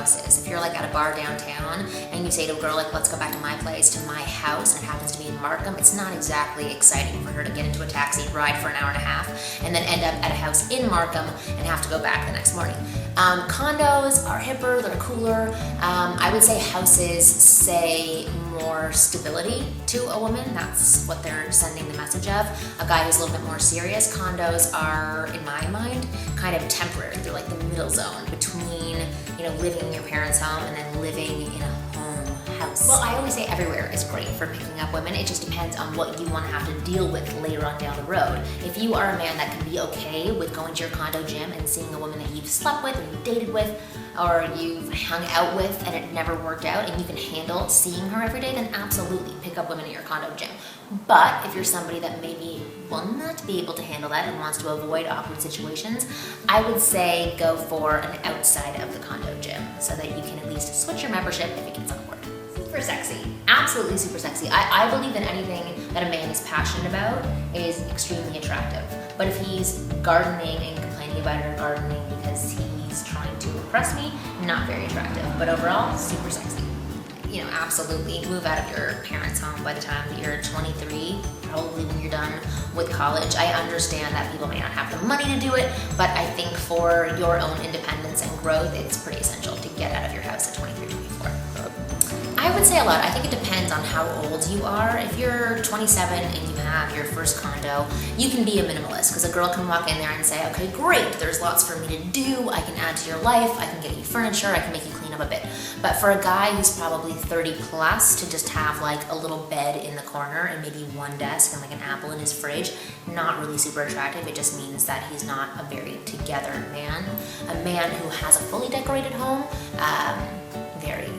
house is. If you're like at a bar downtown and you say to a girl like, let's go back to my place, to my house, and it happens to be in Markham, it's not exactly exciting for her to get into a taxi, ride for an hour and a half, and then end up at a house in Markham and have to go back the next morning. Condos are hipper, they're cooler. I would say houses say more stability to a woman. That's what they're sending the message of. A guy who's a little bit more serious. Condos are, in my mind, kind of temporary. They're like the middle zone between, living in your parents' home and then living in a home house. Well, I always say everywhere is great for picking up women. It just depends on what you want to have to deal with later on down the road. If you are a man that can be okay with going to your condo gym and seeing a woman that you've slept with or you've dated with or you've hung out with and it never worked out and you can handle seeing her every day, then absolutely pick up women at your condo gym. But if you're somebody that maybe will not be able to handle that and wants to avoid awkward situations, I would say go for an outside of the condo gym so that you can at least switch your membership if it gets awkward. Super sexy. Absolutely super sexy. I believe that anything that a man is passionate about is extremely attractive. But if he's gardening and complaining about it or gardening because he's trying to impress me, not very attractive. But overall, super sexy. Absolutely move out of your parents' home by the time that you're 23, probably when you're done with college. I understand that people may not have the money to do it, but I think for your own independence and growth, it's pretty essential to get out of your house at 23, 24. I would say a lot. I think it depends on how old you are. If you're 27 and you have your first condo, you can be a minimalist because a girl can walk in there and say, okay, great, there's lots for me to do. I can add to your life. I can get you furniture. I can make you clean up a bit. But for a guy who's probably 30 plus to just have like a little bed in the corner and maybe one desk and like an apple in his fridge, not really super attractive. It just means that he's not a very together man. A man who has a fully decorated home, very